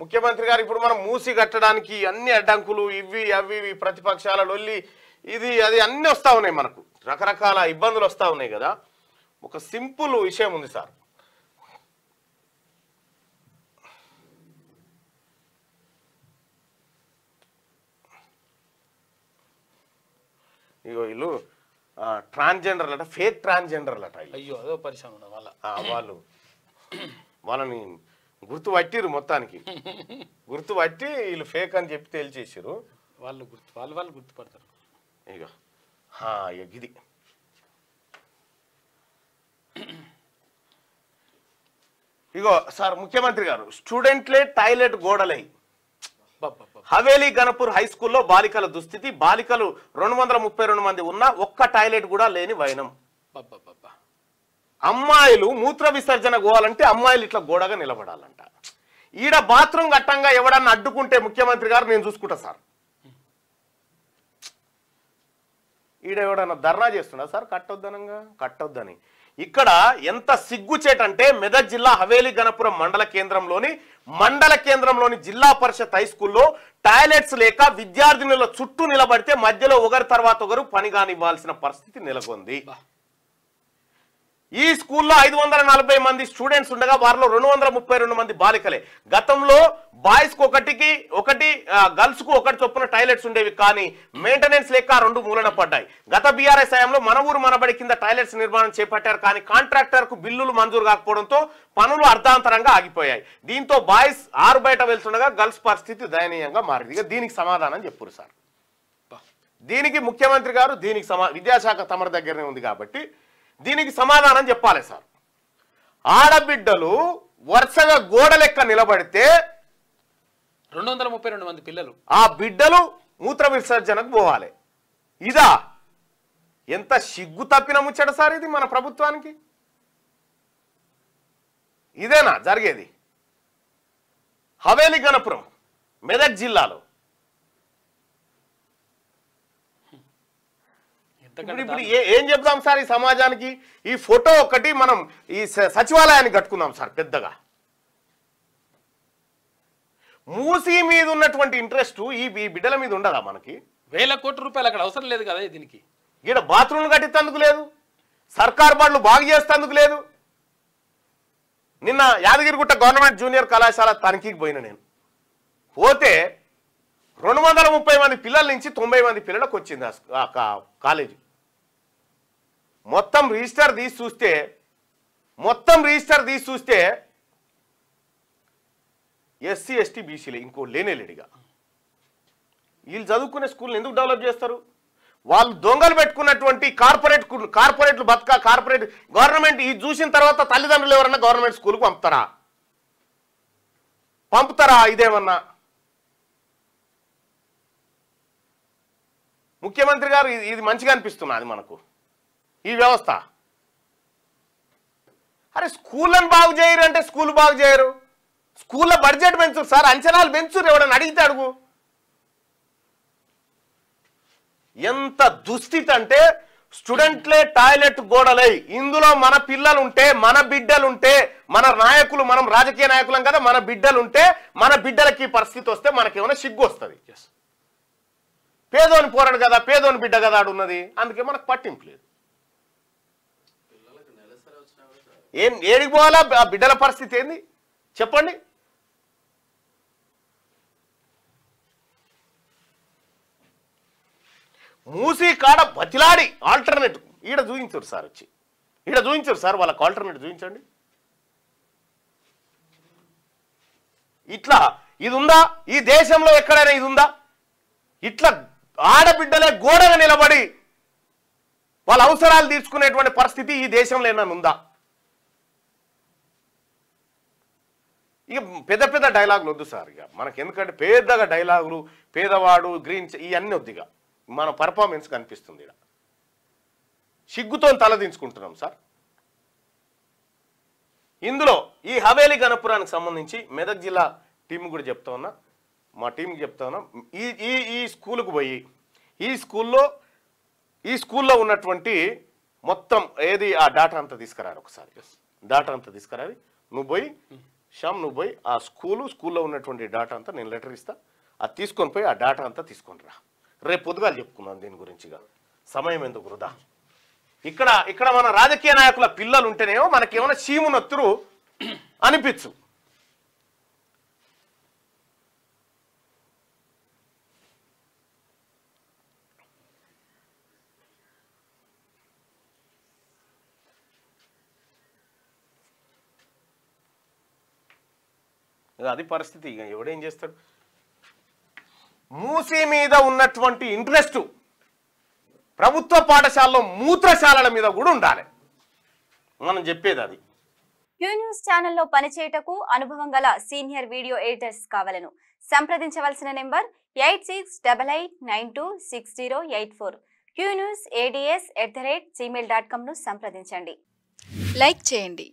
ముఖ్యమంత్రి గారు ఇప్పుడు మనం మూసి కట్టడానికి అన్ని అడ్డంకులు ఇవి అవి ప్రతిపక్షాల లొల్లి ఇది అది అన్నీ వస్తూ ఉన్నాయి, మనకు రకరకాల ఇబ్బందులు వస్తూ ఉన్నాయి కదా. ఒక సింపుల్ విషయం ఉంది సార్. ఇగో వీళ్ళు ట్రాన్స్జెండర్లు అట, ఫేక్ ట్రాన్స్జెండర్లు అట. అయ్యో అదో పరిశ్రమ వాళ్ళని గుర్తుపట్టిరు, మొత్తానికి గుర్తుపట్టి వీళ్ళు ఫేక్ అని చెప్పి తేల్చేసారు. వాళ్ళు గుర్తుపడతారు. ఇక ఇది ఇగో సార్, ముఖ్యమంత్రి గారు స్టూడెంట్లే టాయిలెట్ గోడలై హవేలీ గణపూర్ హై స్కూల్లో బాలికల దుస్థితి. బాలికలు 232 మంది ఉన్నా ఒక్క టాయిలెట్ కూడా లేని వైనం. అమ్మాయిలు మూత్ర విసర్జన పోవాలంటే అమ్మాయిలు ఇట్లా గోడగా నిలబడాలంట. ఈడ బాత్రూమ్ గట్టంగా ఎవడన్నా అడ్డుకుంటే ముఖ్యమంత్రి గారు నేను చూసుకుంటా సార్. ఈడ ఎవడన్నా ధర్నా చేస్తున్నా సార్ కట్టొద్దని. ఇక్కడ ఎంత సిగ్గుచేటంటే మెదక్ జిల్లా హవేలీ గణపురం మండల కేంద్రంలోని జిల్లా పరిషత్ హై స్కూల్లో టాయిలెట్స్ లేక విద్యార్థినుల చుట్టూ నిలబడితే మధ్యలో ఒకరి తర్వాత ఒకరు పని కానివ్వాల్సిన పరిస్థితి నెలకొంది. ఈ స్కూల్లో 540 మంది స్టూడెంట్స్ ఉండగా వారిలో 232 మంది బాలికలే. గతంలో బాయ్స్ కు ఒకటి గర్ల్స్ కు ఒకటి చొప్పున టాయిలెట్స్ ఉండేవి, కానీ మెయింటెనెన్స్ లేక 2 మూలన పడ్డాయి. గత బీఆర్ఎస్ హయాంలో మన ఊరు మనబడి కింద టాయిలెట్స్ నిర్మాణం చేపట్టారు, కానీ కాంట్రాక్టర్ కు బిల్లులు మంజూరు కాకపోవడంతో పనులు అర్ధాంతరంగా ఆగిపోయాయి. దీంతో బాయ్స్ ఆరు బయట వెళ్తుండగా గర్ల్స్ పరిస్థితి దయనీయంగా మారింది. ఇక దీనికి సమాధానం చెప్పురు సార్. దీనికి ముఖ్యమంత్రి గారు విద్యాశాఖ తమ దగ్గరనే ఉంది కాబట్టి దీనికి సమాధానం చెప్పాలి సార్. ఆడబిడ్డలు వరుసగా గోడ లెక్క నిలబడితే 232 మంది పిల్లలు ఆ బిడ్డలు మూత్ర విసర్జనకు పోవాలి. ఇదా ఎంత సిగ్గు తప్పిన ముచ్చట సార్ ఇది మన ప్రభుత్వానికి. ఇదేనా జరిగేది? హవేలీ గణపురం మెదక్ జిల్లాలో ఇప్పుడు ఏం చెప్దాం సార్ ఈ సమాజానికి? ఈ ఫోటో ఒకటి మనం ఈ సచివాలయాన్ని కట్టుకుందాం సార్ పెద్దగా. మూసీ మీద ఉన్నటువంటి ఇంట్రెస్ట్ ఈ బిడ్డల మీద ఉండదా? మనకి వేల కోట్ల రూపాయలు అక్కడ అవసరం లేదు కదా. దీనికి ఇక్కడ బాత్రూమ్లు కట్టించేందుకు లేదు, సర్కార్ బడులు బాగు చేసేందుకు లేదు. నిన్న యాదగిరిగుట్ట గవర్నమెంట్ జూనియర్ కళాశాల తనిఖీకి పోయిన నేను. పోతే 230 మంది పిల్లల నుంచి 90 మంది పిల్లలకు వచ్చింది కాలేజీ. మొత్తం రిజిస్టర్ తీసి చూస్తే ఎస్సీ ఎస్టీ బీసీలే, ఇంకో లేనేలేడిగా. వీళ్ళు చదువుకునే స్కూల్ని ఎందుకు డెవలప్ చేస్తారు? వాళ్ళు దొంగలు పెట్టుకున్నటువంటి కార్పొరేట్లు కార్పొరేట్ గవర్నమెంట్ ఇది చూసిన తర్వాత తల్లిదండ్రులు ఎవరన్నా గవర్నమెంట్ స్కూల్కి పంపుతారా? ఇదేమన్నా ముఖ్యమంత్రి గారు ఇది మంచిగా అనిపిస్తున్నది మనకు ఈ వ్యవస్థ. అరే స్కూళ్ళను బాగు చేయరు అంటే స్కూల్ బాగు చేయరు, స్కూళ్ళ బడ్జెట్ పెంచురు సార్, అంచనాలు పెంచురు. ఎవడని అడిగితే అడుగు. ఎంత దుస్థితి అంటే స్టూడెంట్లే టాయిలెట్ గోడలై ఇందులో మన పిల్లలుంటే మన బిడ్డలుంటే మన నాయకులు, మనం రాజకీయ నాయకులం కదా, మన బిడ్డలుంటే మన బిడ్డలకి పరిస్థితి వస్తే మనకేమైనా సిగ్గు వస్తుంది. పేదోని పోరాడు కదా, పేదోని బిడ్డ కదా ఆడున్నది, అందుకే మనకు పట్టింపు లేదు. ఏడికి పోవాలా? ఆ బిడ్డల పరిస్థితి ఏంది చెప్పండి. మూసీ కాడ బతిలాడి ఆల్టర్నేట్ ఈడ చూపించారు సార్, వాళ్ళకి ఆల్టర్నేట్ చూపించండి. ఇట్లా ఇది ఉందా ఈ దేశంలో? ఎక్కడైనా ఇది ఉందా? ఇట్లా ఆడబిడ్డలే గోడగా నిలబడి వాళ్ళ అవసరాలు తీర్చుకునేటువంటి పరిస్థితి ఈ దేశంలో ఏమైనా ఉందా? ఇక పెద్ద డైలాగులు వద్దు సార్. ఇక మనకి ఎందుకంటే పెద్దగా డైలాగులు, పేదవాడు, గ్రీన్ ఇవన్నీ వద్దు. ఇక మన పర్ఫార్మెన్స్ కనిపిస్తుంది. ఇక సిగ్గుతో తలదించుకుంటున్నాం సార్. ఇందులో ఈ హవేలీ గణపురానికి సంబంధించి మెదక్ జిల్లా టీం కూడా చెప్తా ఉన్నా, మా టీంకి చెప్తా ఉన్నా. ఈ స్కూల్కు పోయి ఈ స్కూల్లో ఉన్నటువంటి మొత్తం ఏది ఆ డాటా అంతా తీసుకురారు. ఒకసారి డాటా అంతా తీసుకురావి నువ్వు పోయి శ్యామ్ నువ్వు పోయి ఆ స్కూల్లో ఉన్నటువంటి డాటా అంతా నేను లెటర్ ఇస్తా, అది తీసుకొని పోయి ఆ డాటా అంతా తీసుకొని రా. రేపు పొద్దుగాలు చెప్పుకుందాం దీని గురించిగా, సమయం ఎందుకు వృధా. ఇక్కడ మన రాజకీయ నాయకుల పిల్లలు ఉంటేనేమో మనకేమైనా చీమునొత్తురు అనిపించు. అది పరిస్థితి. ఇక ఎవడేం చేస్తాడు. మూసీ మీద ఉన్నటువంటి ఇంట్రెస్ట్ ప్రభుత్వ పాఠశాలలో మూత్రశాలల మీద కూడా ఉండాలి. మనం చెప్పేది అది. క్యూ న్యూస్ ఛానల్లో పనిచేయటకు అనుభవం గల సీనియర్ వీడియో ఎడిటర్స్ కావాలను సంప్రదించవలసిన నెంబర్ 8688926084. qnewsads@gmail.com ను సంప్రదించండి. లైక్ చేయండి.